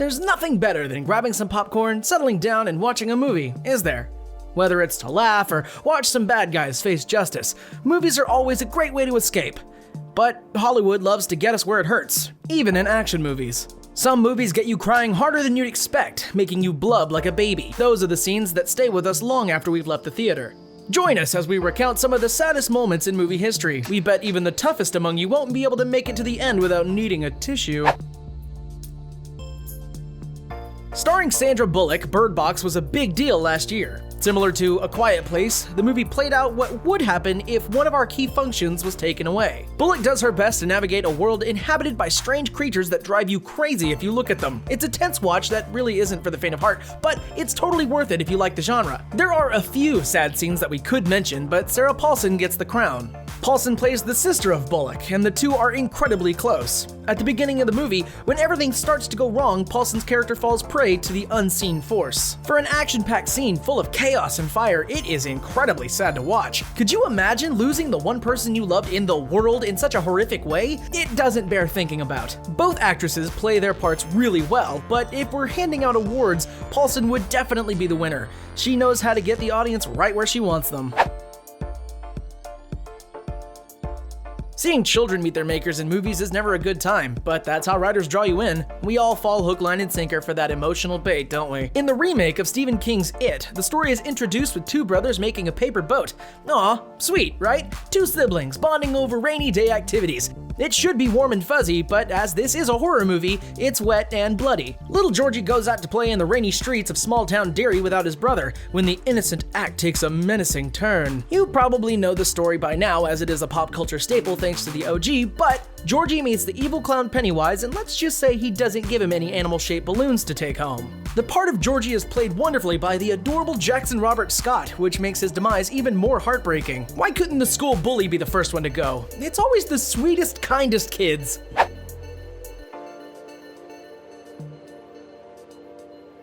There's nothing better than grabbing some popcorn, settling down, and watching a movie, is there? Whether it's to laugh or watch some bad guys face justice, movies are always a great way to escape. But Hollywood loves to get us where it hurts, even in action movies. Some movies get you crying harder than you'd expect, making you blub like a baby. Those are the scenes that stay with us long after we've left the theater. Join us as we recount some of the saddest moments in movie history. We bet even the toughest among you won't be able to make it to the end without needing a tissue. Starring Sandra Bullock, Birdbox was a big deal last year. Similar to A Quiet Place, the movie played out what would happen if one of our key functions was taken away. Bullock does her best to navigate a world inhabited by strange creatures that drive you crazy if you look at them. It's a tense watch that really isn't for the faint of heart, but it's totally worth it if you like the genre. There are a few sad scenes that we could mention, but Sarah Paulson gets the crown. Paulson plays the sister of Bullock, and the two are incredibly close. At the beginning of the movie, when everything starts to go wrong, Paulson's character falls prey to the unseen force. For an action-packed scene full of chaos and fire, it is incredibly sad to watch. Could you imagine losing the one person you loved in the world in such a horrific way? It doesn't bear thinking about. Both actresses play their parts really well, but if we're handing out awards, Paulson would definitely be the winner. She knows how to get the audience right where she wants them. Seeing children meet their makers in movies is never a good time, but that's how writers draw you in. We all fall hook, line, and sinker for that emotional bait, don't we? In the remake of Stephen King's It, the story is introduced with two brothers making a paper boat. Aw, sweet, right? Two siblings bonding over rainy day activities. It should be warm and fuzzy, but as this is a horror movie, it's wet and bloody. Little Georgie goes out to play in the rainy streets of small-town Derry without his brother, when the innocent act takes a menacing turn. You probably know the story by now, as it is a pop culture staple thanks to the OG, but Georgie meets the evil clown Pennywise, and let's just say he doesn't give him any animal-shaped balloons to take home. The part of Georgie is played wonderfully by the adorable Jackson Robert Scott, which makes his demise even more heartbreaking. Why couldn't the school bully be the first one to go? It's always the sweetest, kindest kids.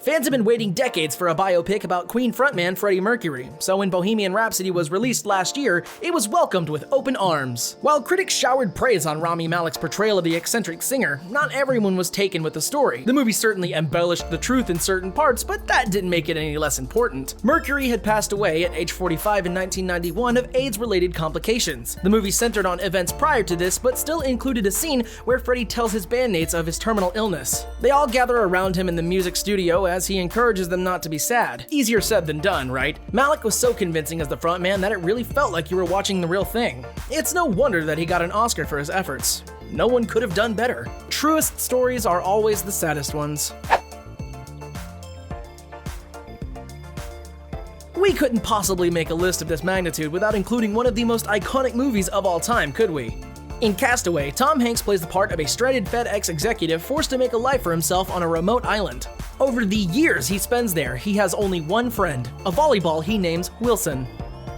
Fans have been waiting decades for a biopic about Queen frontman Freddie Mercury, so when Bohemian Rhapsody was released last year, it was welcomed with open arms. While critics showered praise on Rami Malek's portrayal of the eccentric singer, not everyone was taken with the story. The movie certainly embellished the truth in certain parts, but that didn't make it any less important. Mercury had passed away at age 45 in 1991 of AIDS-related complications. The movie centered on events prior to this, but still included a scene where Freddie tells his bandmates of his terminal illness. They all gather around him in the music studio as he encourages them not to be sad. Easier said than done, right? Malek was so convincing as the frontman that it really felt like you were watching the real thing. It's no wonder that he got an Oscar for his efforts. No one could have done better. Truest stories are always the saddest ones. We couldn't possibly make a list of this magnitude without including one of the most iconic movies of all time, could we? In Castaway, Tom Hanks plays the part of a stranded FedEx executive forced to make a life for himself on a remote island. Over the years he spends there, he has only one friend, a volleyball he names Wilson.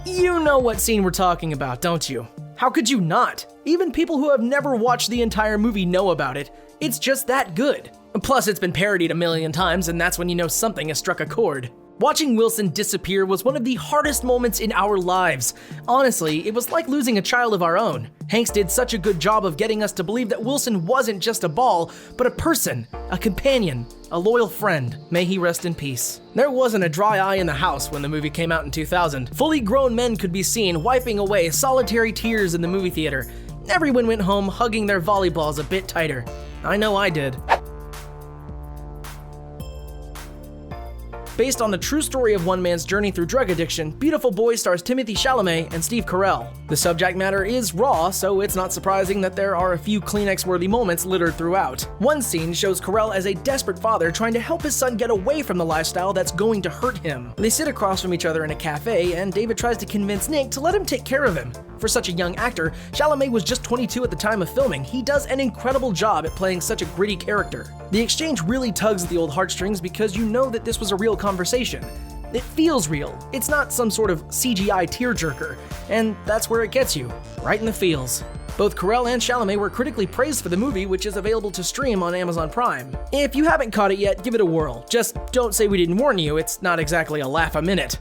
You know what scene we're talking about, don't you? How could you not? Even people who have never watched the entire movie know about it. It's just that good. Plus, it's been parodied a million times, and that's when you know something has struck a chord. Watching Wilson disappear was one of the hardest moments in our lives. Honestly, it was like losing a child of our own. Hanks did such a good job of getting us to believe that Wilson wasn't just a ball, but a person, a companion, a loyal friend. May he rest in peace. There wasn't a dry eye in the house when the movie came out in 2000. Fully grown men could be seen wiping away solitary tears in the movie theater. Everyone went home hugging their volleyballs a bit tighter. I know I did. Based on the true story of one man's journey through drug addiction, Beautiful Boy stars Timothée Chalamet and Steve Carell. The subject matter is raw, so it's not surprising that there are a few Kleenex-worthy moments littered throughout. One scene shows Carell as a desperate father trying to help his son get away from the lifestyle that's going to hurt him. They sit across from each other in a cafe, and David tries to convince Nick to let him take care of him. For such a young actor, Chalamet was just 22 at the time of filming. He does an incredible job at playing such a gritty character. The exchange really tugs at the old heartstrings because you know that this was a real conversation. It feels real. It's not some sort of CGI tearjerker, and that's where it gets you, right in the feels. Both Carell and Chalamet were critically praised for the movie, which is available to stream on Amazon Prime. If you haven't caught it yet, give it a whirl. Just don't say we didn't warn you, it's not exactly a laugh a minute.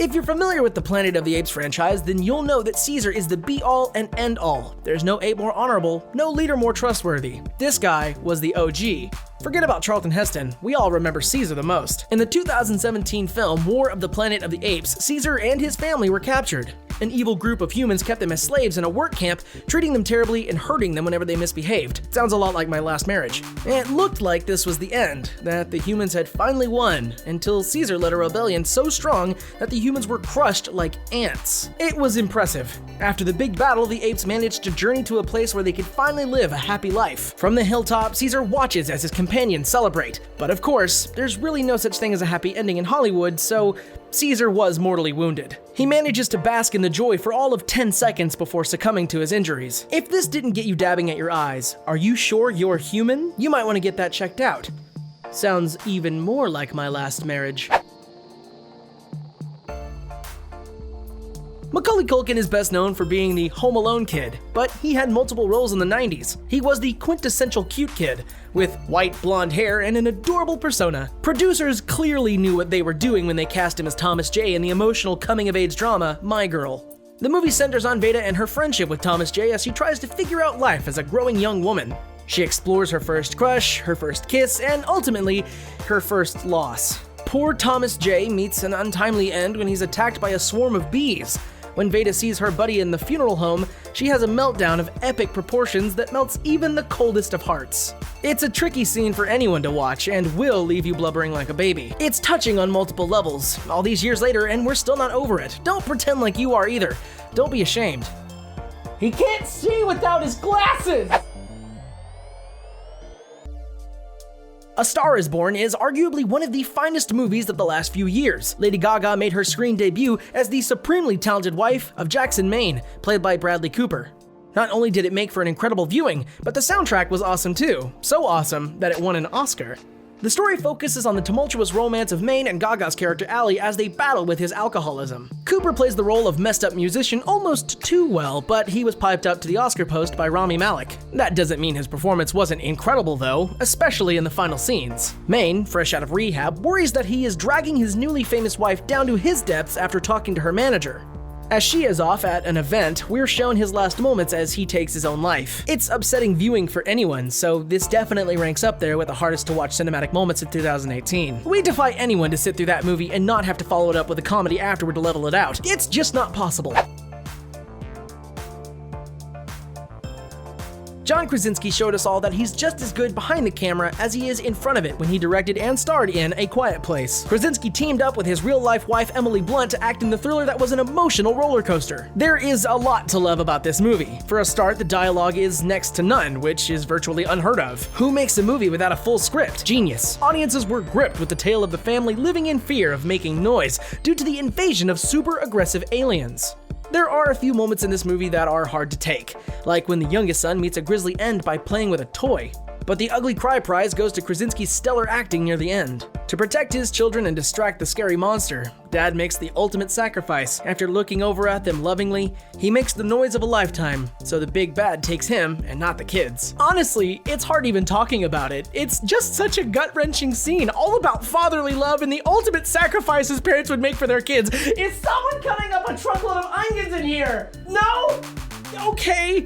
If you're familiar with the Planet of the Apes franchise, then you'll know that Caesar is the be-all and end-all. There's no ape more honorable, no leader more trustworthy. This guy was the OG. Forget about Charlton Heston, we all remember Caesar the most. In the 2017 film War of the Planet of the Apes, Caesar and his family were captured. An evil group of humans kept them as slaves in a work camp, treating them terribly and hurting them whenever they misbehaved. Sounds a lot like my last marriage. It looked like this was the end, that the humans had finally won, until Caesar led a rebellion so strong that the humans were crushed like ants. It was impressive. After the big battle, the apes managed to journey to a place where they could finally live a happy life. From the hilltop, Caesar watches as his companions celebrate. But of course, there's really no such thing as a happy ending in Hollywood, so Caesar was mortally wounded. He manages to bask in the joy for all of 10 seconds before succumbing to his injuries. If this didn't get you dabbing at your eyes, are you sure you're human? You might want to get that checked out. Sounds even more like my last marriage. Macaulay Culkin is best known for being the Home Alone kid, but he had multiple roles in the 90s. He was the quintessential cute kid, with white blonde hair and an adorable persona. Producers clearly knew what they were doing when they cast him as Thomas J in the emotional coming-of-age drama, My Girl. The movie centers on Veda and her friendship with Thomas J as she tries to figure out life as a growing young woman. She explores her first crush, her first kiss, and ultimately, her first loss. Poor Thomas J meets an untimely end when he's attacked by a swarm of bees. When Veda sees her buddy in the funeral home, she has a meltdown of epic proportions that melts even the coldest of hearts. It's a tricky scene for anyone to watch and will leave you blubbering like a baby. It's touching on multiple levels, all these years later, and we're still not over it. Don't pretend like you are either. Don't be ashamed. He can't see without his glasses! A Star is Born is arguably one of the finest movies of the last few years. Lady Gaga made her screen debut as the supremely talented wife of Jackson Maine, played by Bradley Cooper. Not only did it make for an incredible viewing, but the soundtrack was awesome too. So awesome that it won an Oscar. The story focuses on the tumultuous romance of Maine and Gaga's character Allie as they battle with his alcoholism. Cooper plays the role of messed up musician almost too well, but he was piped up to the Oscar post by Rami Malek. That doesn't mean his performance wasn't incredible though, especially in the final scenes. Maine, fresh out of rehab, worries that he is dragging his newly famous wife down to his depths after talking to her manager. As she is off at an event, we're shown his last moments as he takes his own life. It's upsetting viewing for anyone, so this definitely ranks up there with the hardest to watch cinematic moments of 2018. We defy anyone to sit through that movie and not have to follow it up with a comedy afterward to level it out. It's just not possible. John Krasinski showed us all that he's just as good behind the camera as he is in front of it when he directed and starred in A Quiet Place. Krasinski teamed up with his real-life wife Emily Blunt to act in the thriller that was an emotional roller coaster. There is a lot to love about this movie. For a start, the dialogue is next to none, which is virtually unheard of. Who makes a movie without a full script? Genius. Audiences were gripped with the tale of the family living in fear of making noise due to the invasion of super aggressive aliens. There are a few moments in this movie that are hard to take, like when the youngest son meets a grisly end by playing with a toy. But the Ugly Cry Prize goes to Krasinski's stellar acting near the end. To protect his children and distract the scary monster, Dad makes the ultimate sacrifice. After looking over at them lovingly, he makes the noise of a lifetime, so the big bad takes him and not the kids. Honestly, it's hard even talking about it. It's just such a gut-wrenching scene, all about fatherly love and the ultimate sacrifices parents would make for their kids. Is someone cutting up a truckload of onions in here? No? Okay.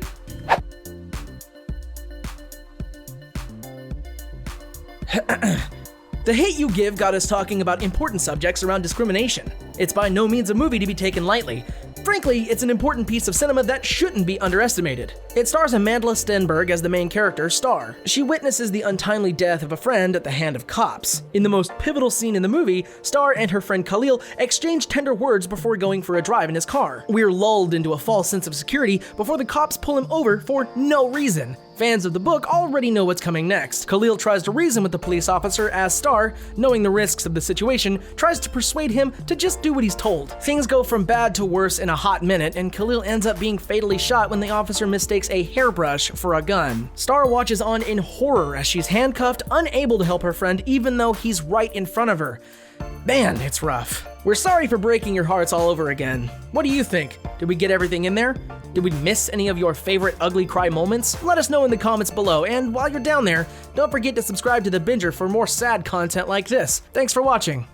The Hate U Give got us talking about important subjects around discrimination. It's by no means a movie to be taken lightly. Frankly, it's an important piece of cinema that shouldn't be underestimated. It stars Amandla Stenberg as the main character, Star. She witnesses the untimely death of a friend at the hand of cops. In the most pivotal scene in the movie, Star and her friend Khalil exchange tender words before going for a drive in his car. We're lulled into a false sense of security before the cops pull him over for no reason. Fans of the book already know what's coming next. Khalil tries to reason with the police officer as Star, knowing the risks of the situation, tries to persuade him to just do what he's told. Things go from bad to worse in a hot minute, and Khalil ends up being fatally shot when the officer mistakes a hairbrush for a gun. Star watches on in horror as she's handcuffed, unable to help her friend even though he's right in front of her. Man, it's rough. We're sorry for breaking your hearts all over again. What do you think? Did we get everything in there? Did we miss any of your favorite ugly cry moments? Let us know in the comments below, and while you're down there, don't forget to subscribe to The Binger for more sad content like this. Thanks for watching.